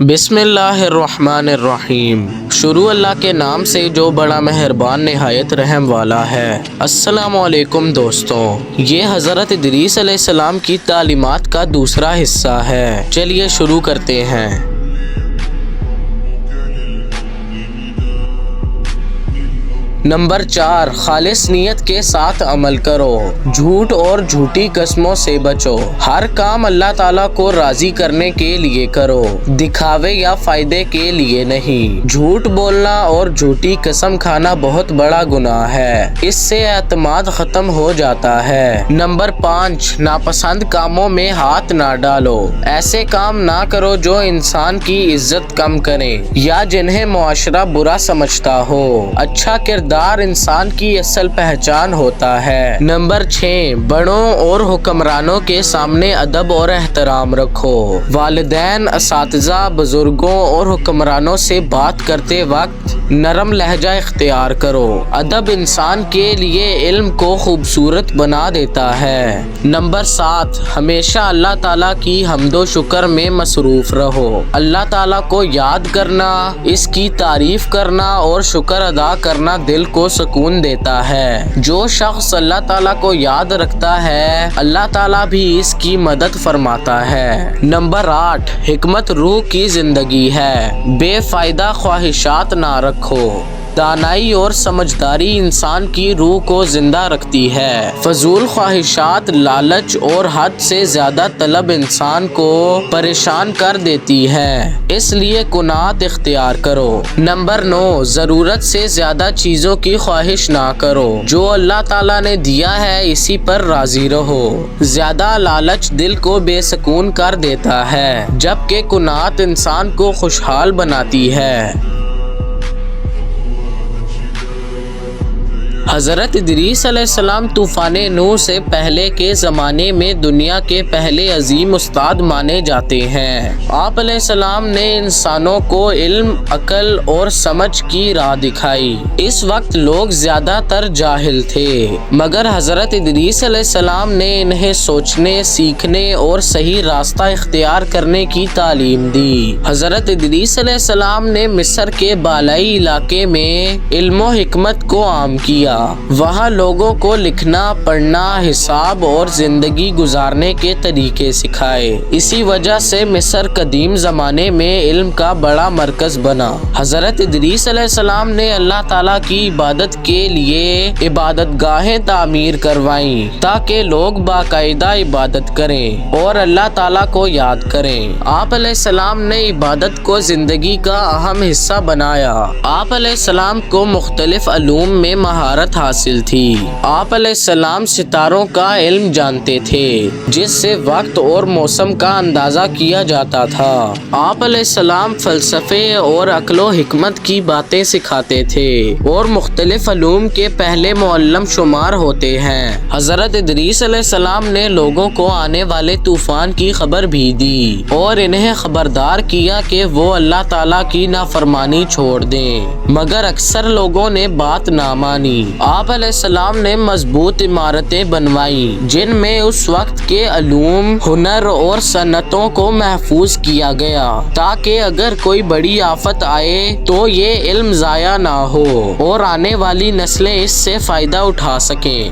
बिस्मिल्लाहिर्रहमानिर्रहीम। शुरू अल्लाह के नाम से जो बड़ा मेहरबान निहायत रहम वाला है। अस्सलामु अलैकुम दोस्तों, ये हज़रत इदरीस अलैहिस्सलाम की तालीमात का दूसरा हिस्सा है। चलिए शुरू करते हैं। नंबर 4, खालिस नीयत के साथ अमल करो। झूठ और झूठी कस्मों से बचो। हर काम अल्लाह ताला को राजी करने के लिए करो, दिखावे या फायदे के लिए नहीं। झूठ बोलना और झूठी कसम खाना बहुत बड़ा गुनाह है, इससे एतमाद खत्म हो जाता है। नंबर 5, नापसंद कामों में हाथ ना डालो। ऐसे काम ना करो जो इंसान की इज्जत कम करें या जिन्हें मुआशरा बुरा समझता हो। अच्छा किरदार इंसान की असल पहचान होता है। नंबर 6, बड़ों और हुक्मरानों के सामने अदब और एहतराम रखो। वालिदैन, असातिज़ा, बुजुर्गों और हुक्मरानों से बात करते वक्त नरम लहजा इख्तियार करो। अदब इंसान के लिए इल्म को खूबसूरत बना देता है। नंबर 7, हमेशा अल्लाह ताला की हम्दो शुक्र में मसरूफ रहो। अल्लाह ताला को याद करना, इसकी तारीफ करना और शुक्र अदा करना दिल को सुकून देता है। जो शख्स अल्लाह ताला को याद रखता है, अल्लाह ताला भी इसकी मदद फरमाता है। नंबर 8, हिकमत रूह की जिंदगी है। बेफायदा ख्वाहिशात ना रखो। दानाई और समझदारी इंसान की रूह को जिंदा रखती है। फजूल ख्वाहिशात, लालच और हद से ज्यादा तलब इंसान को परेशान कर देती है, इसलिए कुनात इख्तियार करो। नंबर 9, जरूरत से ज्यादा चीजों की ख्वाहिश ना करो। जो अल्लाह ताला ने दिया है इसी पर राजी रहो। ज्यादा लालच दिल को बेसुकून कर देता है, जबकि कुनात इंसान को खुशहाल बनाती है। हज़रत इदरीस अलैहिस्सलाम तूफ़ान नूह से पहले के ज़माने में दुनिया के पहले अजीम उस्ताद माने जाते हैं। आप अलैहिस्सलाम ने इंसानों को इल्म, अकल और समझ की राह दिखाई। इस वक्त लोग ज़्यादातर जाहिल थे, मगर हज़रत इदरीस अलैहिस्सलाम ने इन्हें सोचने, सीखने और सही रास्ता इख्तियार करने की तालीम दी। हज़रत इदरीस अलैहिस्सलाम ने मिस्र के बालाई इलाके में इल्म और हिकमत को आम किया। वहाँ लोगों को लिखना, पढ़ना, हिसाब और जिंदगी गुजारने के तरीके सिखाए। इसी वजह से मिस्र कदीम ज़माने में इल्म का बड़ा मरकज बना। हज़रत इदरीस अलैहिस्सलाम ने अल्लाह ताला की इबादत के लिए इबादतगाहें तामीर करवाईं, ताकि लोग बाकायदा इबादत करें और अल्लाह ताला को याद करें। आप अलैहिस्सलाम ने इबादत को जिंदगी का अहम हिस्सा बनाया। आप अलैहिस्सलाम को मुख्तलिफ अलूम में महारत हासिल थी। आप अलैहिस्सलाम सितारों का इल्म जानते थे, जिससे वक्त और मौसम का अंदाजा किया जाता था। आप अलैहिस्सलाम फलसफे और अक्लो हिकमत की बातें सिखाते थे और मुख्तलिफ अलूम के पहले मुअल्लम शुमार होते हैं। हज़रत इदरीस अलैहिस्सलाम ने लोगों को आने वाले तूफान की खबर भी दी और इन्हें खबरदार किया कि वो अल्लाह ताला की नाफरमानी छोड़ दें, मगर अक्सर लोगों ने बात ना मानी। आप अलैहिस्सलाम ने मजबूत इमारतें बनवाई, जिनमें उस वक्त के अलूम, हुनर और सन्नतों को महफूज किया गया, ताकि अगर कोई बड़ी आफत आए तो ये इल्म ज़ाया ना हो और आने वाली नस्लें इससे फ़ायदा उठा सकें।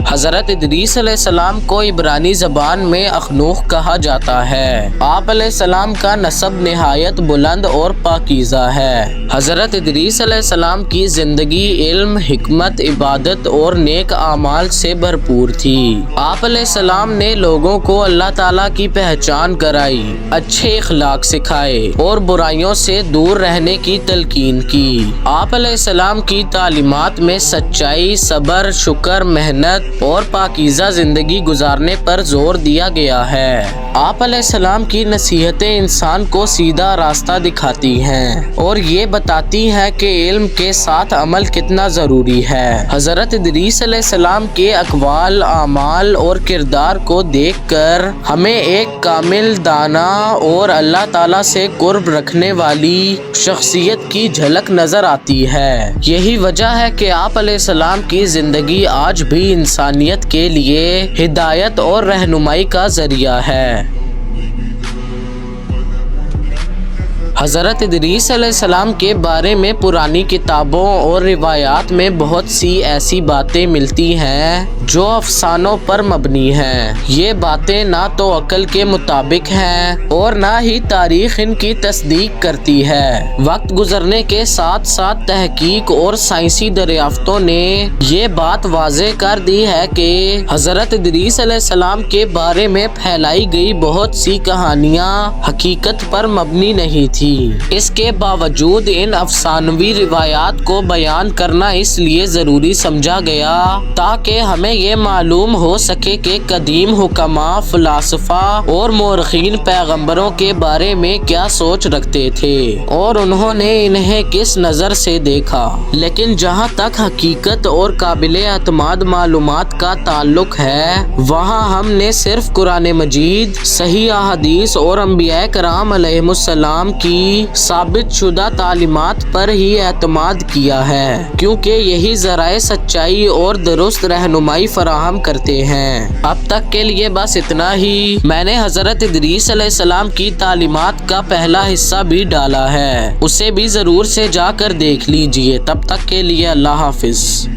हज़रत इदरीस अलैहिस्सलाम को इब्रानी ज़बान में अखनूख कहा जाता है। आप अलैहिस्सलाम का नसब निहायत बुलंद और पाकीज़ा है। हज़रत इदरीस अलैहिस्सलाम की ज़िंदगी इल्म, हिकमत, इबादत और नेक आमाल से भरपूर थी। आप अलैहिस्सलाम ने लोगों को अल्लाह ताला की पहचान कराई, अच्छे इखलाक सिखाए और बुराइयों से दूर रहने की तलकीन की। आप अलैहिस्सलाम की तालीमात में सच्चाई, सब्र, शुक्र, मेहनत और पाकीज़ा जिंदगी गुजारने पर जोर दिया गया है। آپ علیہ السلام کی نصیحتیں انسان کو سیدھا راستہ دکھاتی ہیں اور یہ بتاتی ہیں کہ علم کے ساتھ عمل کتنا ضروری ہے۔ حضرت ادریس علیہ السلام کے اقوال، اعمال اور کردار کو دیکھ کر ہمیں ایک کامل، دانا اور اللہ تعالیٰ سے قرب رکھنے والی شخصیت کی جھلک نظر آتی ہے۔ یہی وجہ ہے کہ آپ علیہ السلام کی زندگی آج بھی انسانیت کے لیے ہدایت اور رہنمائی کا ذریعہ ہے۔ حضرت ادریس علیہ السلام کے بارے میں پرانی کتابوں اور روایات میں بہت سی ایسی باتیں ملتی ہیں جو افسانوں پر مبنی ہیں۔ یہ باتیں نہ تو عقل کے مطابق ہیں اور نہ ہی تاریخ ان کی تصدیق کرتی ہے۔ وقت گزرنے کے ساتھ ساتھ تحقیق اور سائنسی دریافتوں نے یہ بات واضح کر دی ہے کہ حضرت ادریس علیہ السلام کے بارے میں پھیلائی گئی بہت سی کہانیاں حقیقت پر مبنی نہیں تھی۔ اس کے باوجود ان افسانوی روایات کو بیان کرنا اس لیے ضروری سمجھا گیا تاکہ ہمیں یہ معلوم ہو سکے کہ قدیم حکماء، فلاسفہ اور مورخین پیغمبروں کے بارے میں کیا سوچ رکھتے تھے اور انہوں نے انہیں کس نظر سے دیکھا۔ لیکن جہاں تک حقیقت اور قابل اعتماد معلومات کا تعلق ہے، وہاں ہم نے صرف قرآن مجید، صحیح احادیث اور انبیاء کرام علیہ السلام کی ثابت شدہ تعلیمات پر ہی اعتماد کیا ہے، کیونکہ یہی ذرائع سچائی اور درست رہنمائی فراہم کرتے ہیں۔ اب تک کے لیے بس اتنا ہی۔ میں نے حضرت ادریس علیہ السلام کی تعلیمات کا پہلا حصہ بھی ڈالا ہے، اسے بھی ضرور سے جا کر دیکھ لیجئے۔ تب تک کے لیے اللہ حافظ۔